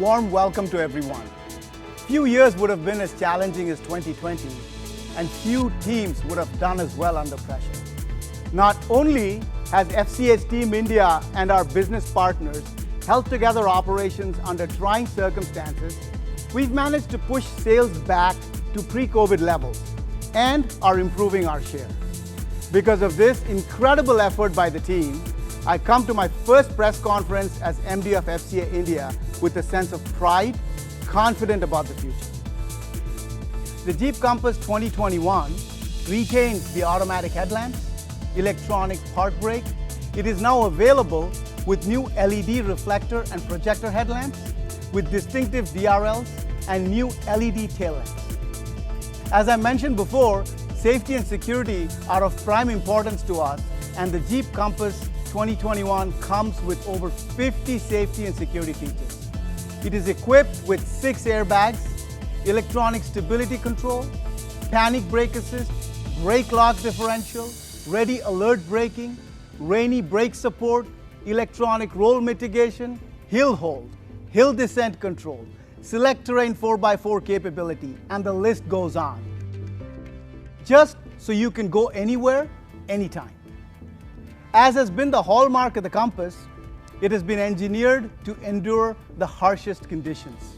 warm welcome to everyone. Few years would have been as challenging as 2020, and few teams would have done as well under pressure. Not only has FCA's Team India and our business partners held together operations under trying circumstances, we've managed to push sales back to pre-COVID levels and are improving our share. Because of this incredible effort by the team, I come to my first press conference as MD of FCA India with a sense of pride, confident about the future. The Jeep Compass 2021 retains the automatic headlamps, electronic park brake. It is now available with new LED reflector and projector headlamps, with distinctive DRLs and new LED tail lamps. As I mentioned before, safety and security are of prime importance to us, and the Jeep Compass 2021 comes with over 50 safety and security features. It is equipped with 6 airbags, electronic stability control, panic brake assist, brake lock differential, ready alert braking, rainy brake support, electronic roll mitigation, hill hold, hill descent control, select terrain 4x4 capability, and the list goes on. Just so you can go anywhere, anytime. As has been the hallmark of the Compass, it has been engineered to endure the harshest conditions.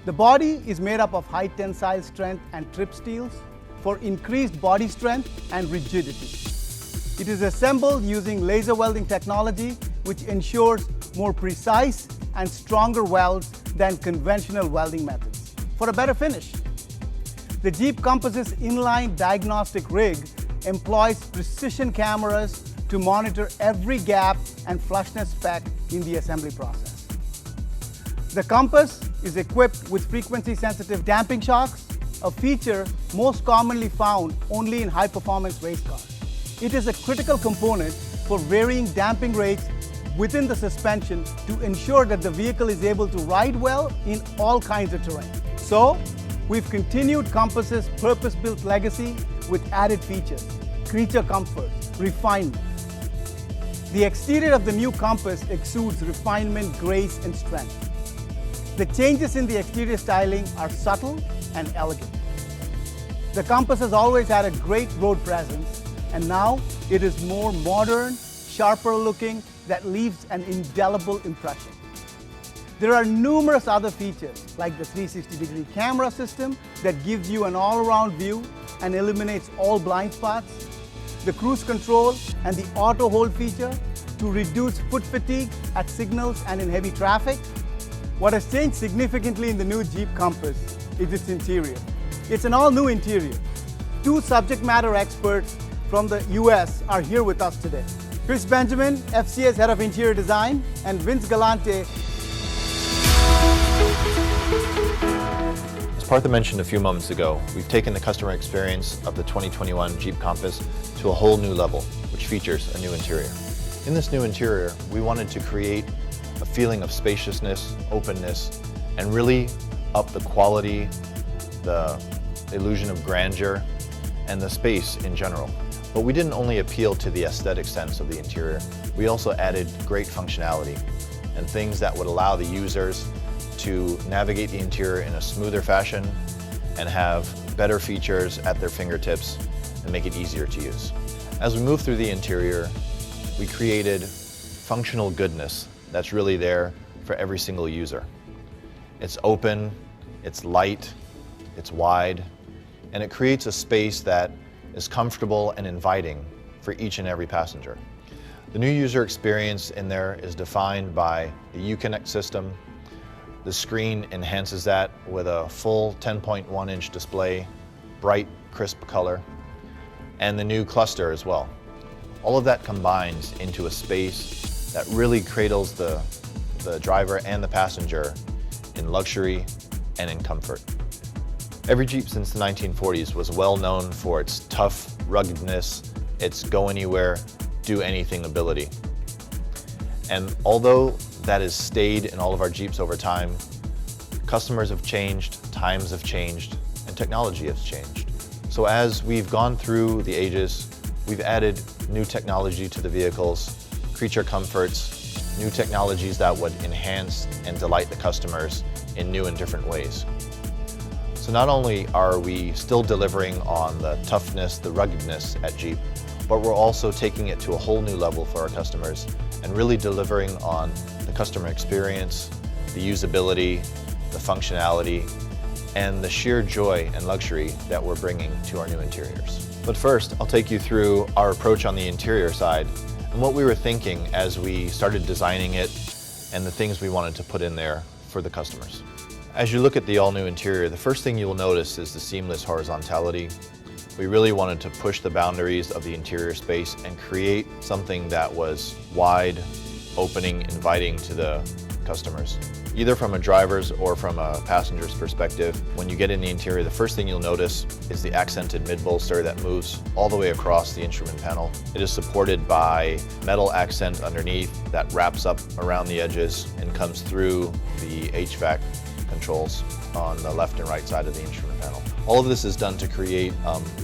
The body is made up of high tensile strength and trip steels for increased body strength and rigidity. It is assembled using laser welding technology, which ensures more precise and stronger welds than conventional welding methods for a better finish. The Jeep Compass's inline diagnostic rig employs precision cameras to monitor every gap and flushness spec in the assembly process. The Compass is equipped with frequency-sensitive damping shocks, a feature most commonly found only in high-performance race cars. It is a critical component for varying damping rates within the suspension to ensure that the vehicle is able to ride well in all kinds of terrain. So, we've continued Compass's purpose-built legacy with added features, creature comfort, refinement. The exterior of the new Compass exudes refinement, grace, and strength. The changes in the exterior styling are subtle and elegant. The Compass has always had a great road presence, and now it is more modern, sharper looking, that leaves an indelible impression. There are numerous other features like the 360-degree camera system that gives you an all-around view and eliminates all blind spots, the cruise control and the auto hold feature to reduce foot fatigue at signals and in heavy traffic. What has changed significantly in the new Jeep Compass is its interior. It's an all-new interior. 2 subject matter experts from the US are here with us today. Chris Benjamin, FCA's Head of Interior Design, and Vince Galante. As Partha mentioned a few moments ago, we've taken the customer experience of the 2021 Jeep Compass to a whole new level, which features a new interior. In this new interior, we wanted to create a feeling of spaciousness, openness, and really up the quality, the illusion of grandeur, and the space in general. But we didn't only appeal to the aesthetic sense of the interior, we also added great functionality and things that would allow the users to navigate the interior in a smoother fashion and have better features at their fingertips and make it easier to use. As we move through the interior, we created functional goodness that's really there for every single user. It's open, it's light, it's wide, and it creates a space that is comfortable and inviting for each and every passenger. The new user experience in there is defined by the Uconnect system. The screen enhances that with a full 10.1-inch display, bright, crisp color, and the new cluster as well. All of that combines into a space that really cradles the driver and the passenger in luxury and in comfort. Every Jeep since the 1940s was well known for its tough ruggedness, its go anywhere, do anything ability. And although that has stayed in all of our Jeeps over time, customers have changed, times have changed, and technology has changed. So as we've gone through the ages, we've added new technology to the vehicles, creature comforts, new technologies that would enhance and delight the customers in new and different ways. So not only are we still delivering on the toughness, the ruggedness at Jeep, but we're also taking it to a whole new level for our customers and really delivering on the customer experience, the usability, the functionality, and the sheer joy and luxury that we're bringing to our new interiors. But first, I'll take you through our approach on the interior side and what we were thinking as we started designing it and the things we wanted to put in there for the customers. As you look at the all-new interior, the first thing you will notice is the seamless horizontality. We really wanted to push the boundaries of the interior space and create something that was wide, opening, inviting to the customers. Either from a driver's or from a passenger's perspective, when you get in the interior, the first thing you'll notice is the accented mid-bolster that moves all the way across the instrument panel. It is supported by metal accent underneath that wraps up around the edges and comes through the HVAC controls on the left and right side of the instrument panel. All of this is done to create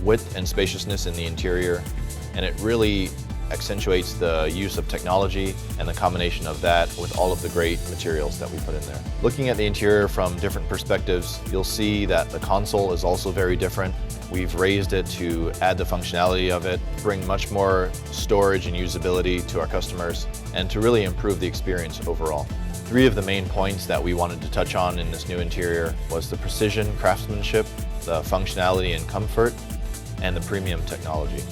width and spaciousness in the interior, and it really accentuates the use of technology and the combination of that with all of the great materials that we put in there. Looking at the interior from different perspectives, you'll see that the console is also very different. We've raised it to add the functionality of it, bring much more storage and usability to our customers, and to really improve the experience overall. Three of the main points that we wanted to touch on in this new interior was the precision craftsmanship, the functionality and comfort, and the premium technology.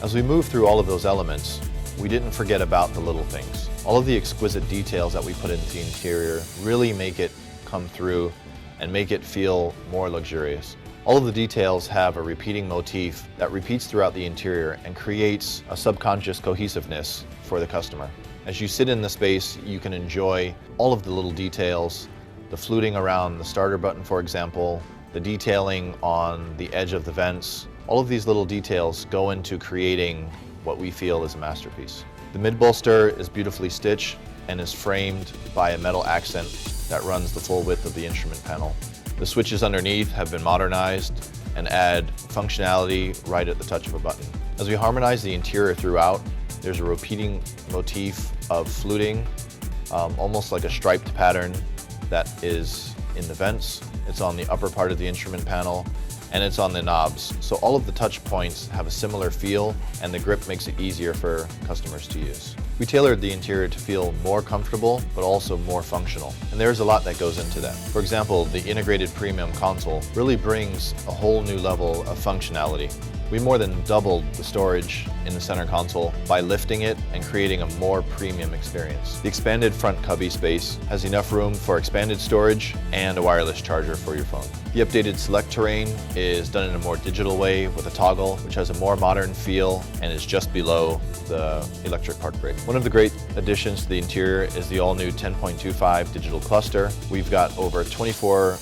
As we move through all of those elements, we didn't forget about the little things. All of the exquisite details that we put into the interior really make it come through and make it feel more luxurious. All of the details have a repeating motif that repeats throughout the interior and creates a subconscious cohesiveness for the customer. As you sit in the space, you can enjoy all of the little details, the fluting around the starter button, for example, the detailing on the edge of the vents. All of these little details go into creating what we feel is a masterpiece. The mid-bolster is beautifully stitched and is framed by a metal accent that runs the full width of the instrument panel. The switches underneath have been modernized and add functionality right at the touch of a button. As we harmonize the interior throughout, there's a repeating motif of fluting, almost like a striped pattern that is in the vents. It's on the upper part of the instrument panel, and it's on the knobs. So all of the touch points have a similar feel, and the grip makes it easier for customers to use. We tailored the interior to feel more comfortable, but also more functional. And there's a lot that goes into that. For example, the integrated premium console really brings a whole new level of functionality. We more than doubled the storage in the center console by lifting it and creating a more premium experience. The expanded front cubby space has enough room for expanded storage and a wireless charger for your phone. The updated select terrain is done in a more digital way with a toggle, which has a more modern feel and is just below the electric park brake. One of the great additions to the interior is the all-new 10.25 digital cluster. We've got over 24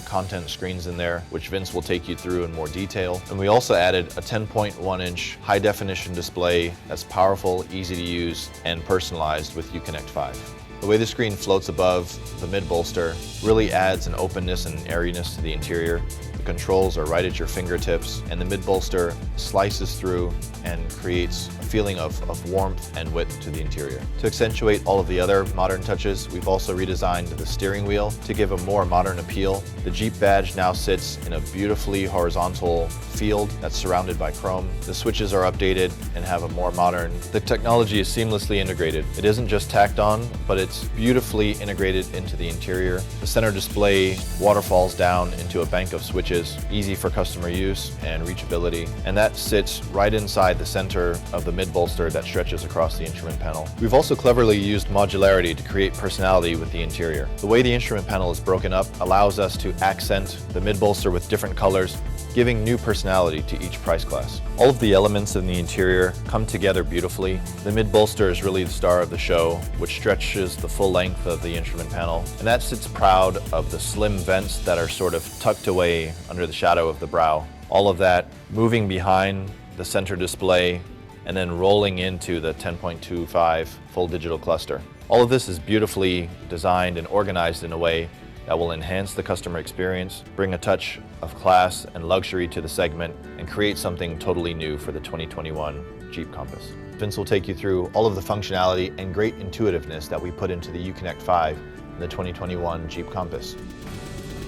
content screens in there, which Vince will take you through in more detail. And we also added a 10.1-inch high-definition display that's powerful, easy to use, and personalized with Uconnect 5. The way the screen floats above the mid-bolster really adds an openness and airiness to the interior. The controls are right at your fingertips, and the mid-bolster slices through and creates a feeling of warmth and width to the interior. To accentuate all of the other modern touches, we've also redesigned the steering wheel to give a more modern appeal. The Jeep badge now sits in a beautifully horizontal field that's surrounded by chrome. The switches are updated and have a more modern. The technology is seamlessly integrated. It isn't just tacked on, but it's beautifully integrated into the interior. The center display waterfalls down into a bank of switches, easy for customer use and reachability, and that sits right inside the center of the mid-bolster that stretches across the instrument panel. We've also cleverly used modularity to create personality with the interior. The way the instrument panel is broken up allows us to accent the mid-bolster with different colors, giving new personality to each price class. All of the elements in the interior come together beautifully. The mid-bolster is really the star of the show, which stretches the full length of the instrument panel, and that sits proud of the slim vents that are sort of tucked away under the shadow of the brow. All of that moving behind the center display and then rolling into the 10.25 full digital cluster. All of this is beautifully designed and organized in a way that will enhance the customer experience, bring a touch of class and luxury to the segment, and create something totally new for the 2021 Jeep Compass. Vince will take you through all of the functionality and great intuitiveness that we put into the Uconnect 5 and the 2021 Jeep Compass.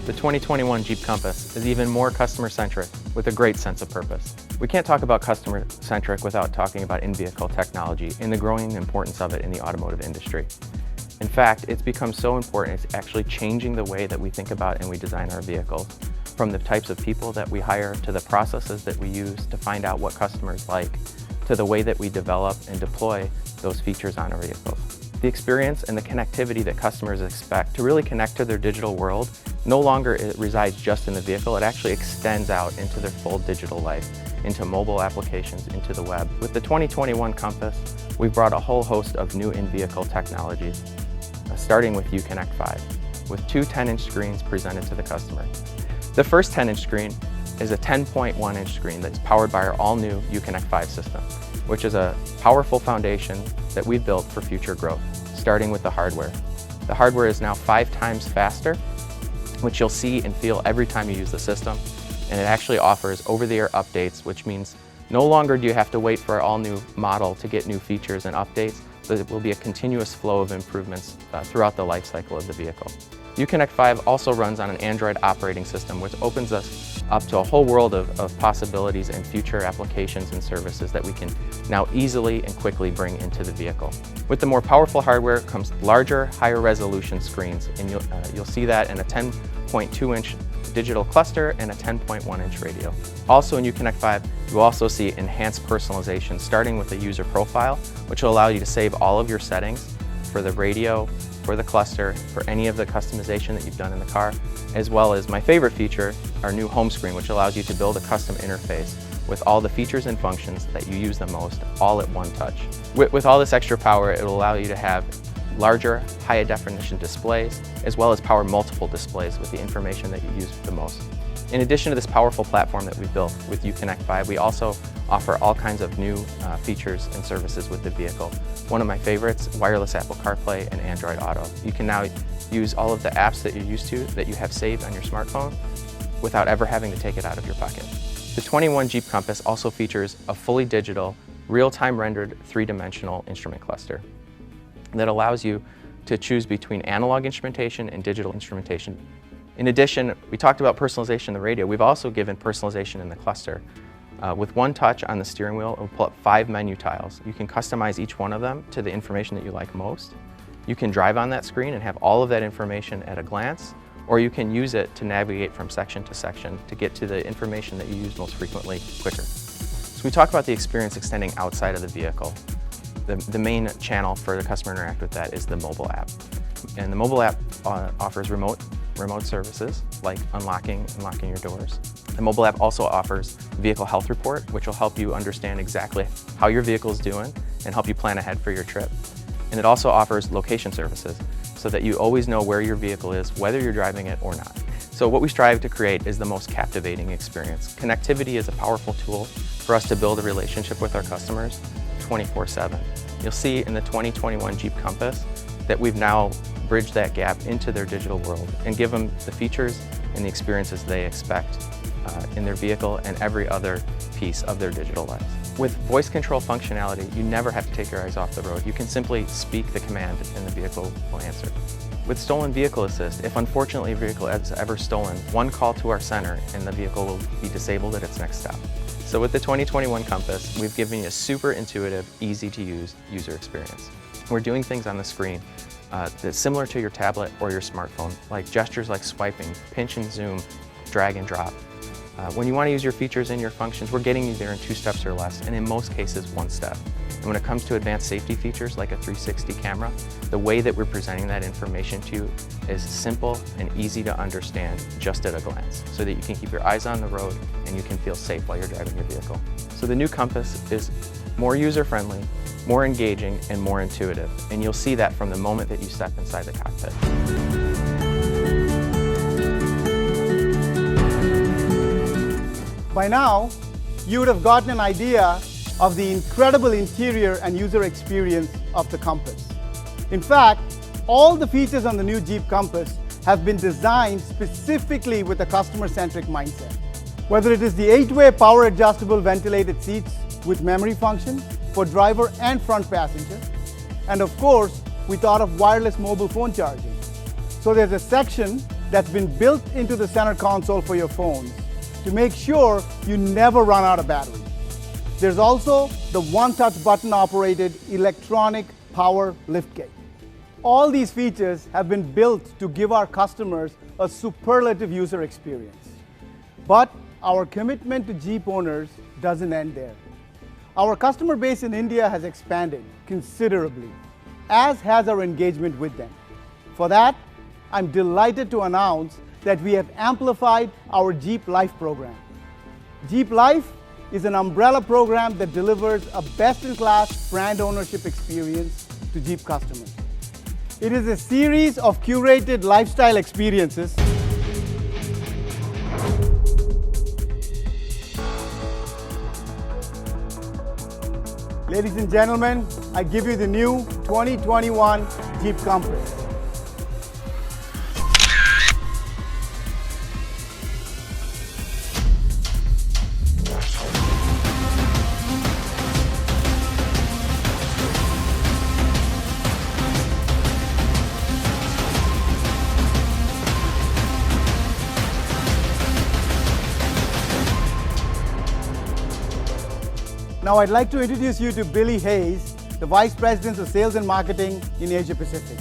The 2021 Jeep Compass is even more customer-centric with a great sense of purpose. We can't talk about customer-centric without talking about in-vehicle technology and the growing importance of it in the automotive industry. In fact, it's become so important it's actually changing the way that we think about and we design our vehicles, from the types of people that we hire to the processes that we use to find out what customers like, to the way that we develop and deploy those features on our vehicles. The experience and the connectivity that customers expect to really connect to their digital world no longer resides just in the vehicle, it actually extends out into their full digital life, into mobile applications, into the web. With the 2021 Compass, we've brought a whole host of new in-vehicle technologies, starting with Uconnect 5, with two 10-inch screens presented to the customer. The first 10-inch screen is a 10.1-inch screen that's powered by our all-new Uconnect 5 system, which is a powerful foundation that we've built for future growth, starting with the hardware. The hardware is now 5 times faster, which you'll see and feel every time you use the system, and it actually offers over-the-air updates, which means no longer do you have to wait for our all-new model to get new features and updates. There will be a continuous flow of improvements throughout the life cycle of the vehicle. Uconnect 5 also runs on an Android operating system, which opens us up to a whole world of possibilities and future applications and services that we can now easily and quickly bring into the vehicle. With the more powerful hardware comes larger, higher resolution screens, and you'll see that in a 10.2-inch digital cluster and a 10.1-inch radio. Also in Uconnect 5, you'll also see enhanced personalization, starting with the user profile, which will allow you to save all of your settings for the radio, for the cluster, for any of the customization that you've done in the car, as well as my favorite feature, our new home screen, which allows you to build a custom interface with all the features and functions that you use the most, all at one touch. With all this extra power, it will allow you to have larger, higher definition displays, as well as power multiple displays with the information that you use the most. In addition to this powerful platform that we've built with Uconnect 5, we also offer all kinds of new features and services with the vehicle. One of my favorites, wireless Apple CarPlay and Android Auto. You can now use all of the apps that you're used to, that you have saved on your smartphone, without ever having to take it out of your pocket. The 21 Jeep Compass also features a fully digital, real-time rendered 3-dimensional instrument cluster that allows you to choose between analog instrumentation and digital instrumentation. In addition, we talked about personalization in the radio. We've also given personalization in the cluster. With one touch on the steering wheel, it will pull up 5 menu tiles. You can customize each one of them to the information that you like most. You can drive on that screen and have all of that information at a glance, or you can use it to navigate from section to section to get to the information that you use most frequently quicker. So we talk about the experience extending outside of the vehicle. The main channel for the customer to interact with that is the mobile app. And the mobile app offers remote services like unlocking your doors. The mobile app also offers Vehicle Health Report, which will help you understand exactly how your vehicle is doing and help you plan ahead for your trip. And it also offers location services so that you always know where your vehicle is, whether you're driving it or not. So what we strive to create is the most captivating experience. Connectivity is a powerful tool for us to build a relationship with our customers 24/7. You'll see in the 2021 Jeep Compass that we've now bridged that gap into their digital world and give them the features and the experiences they expect in their vehicle and every other piece of their digital lives. With voice control functionality, you never have to take your eyes off the road. You can simply speak the command and the vehicle will answer. With Stolen Vehicle Assist, if unfortunately a vehicle is ever stolen, one call to our center and the vehicle will be disabled at its next stop. So with the 2021 Compass, we've given you a super intuitive, easy to use user experience. We're doing things on the screen that's similar to your tablet or your smartphone, like gestures like swiping, pinch and zoom, drag and drop. When you want to use your features and your functions, we're getting you there in 2 steps or less, and in most cases, 1 step. And when it comes to advanced safety features like a 360 camera, the way that we're presenting that information to you is simple and easy to understand just at a glance, so that you can keep your eyes on the road and you can feel safe while you're driving your vehicle. So the new Compass is more user-friendly, more engaging, and more intuitive, and you'll see that from the moment that you step inside the cockpit. By now, you would have gotten an idea of the incredible interior and user experience of the Compass. In fact, all the features on the new Jeep Compass have been designed specifically with a customer-centric mindset. Whether it is the 8-way power adjustable ventilated seats with memory function, for driver and front passenger. And of course, we thought of wireless mobile phone charging. So there's a section that's been built into the center console for your phones to make sure you never run out of battery. There's also the one-touch button operated electronic power liftgate. All these features have been built to give our customers a superlative user experience. But our commitment to Jeep owners doesn't end there. Our customer base in India has expanded considerably, as has our engagement with them. For that, I'm delighted to announce that we have amplified our Jeep Life program. Jeep Life is an umbrella program that delivers a best-in-class brand ownership experience to Jeep customers. It is a series of curated lifestyle experiences Ladies and gentlemen, I give you the new 2021 Jeep Compass. Now I'd like to introduce you to Billy Hayes, the Vice President of Sales and Marketing in Asia Pacific.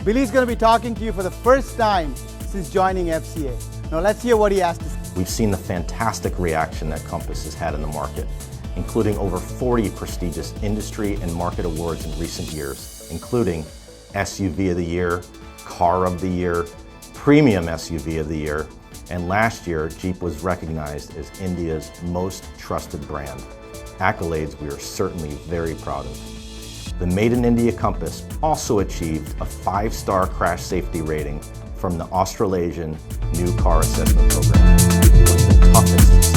Billy's going to be talking to you for the first time since joining FCA. Now let's hear what he has to say. We've seen the fantastic reaction that Compass has had in the market, including over 40 prestigious industry and market awards in recent years, including SUV of the Year, Car of the Year, Premium SUV of the Year, and last year Jeep was recognized as India's most trusted brand. Accolades we are certainly very proud of. The Made in India Compass also achieved a 5-star crash safety rating from the Australasian New Car Assessment Program. It was the toughest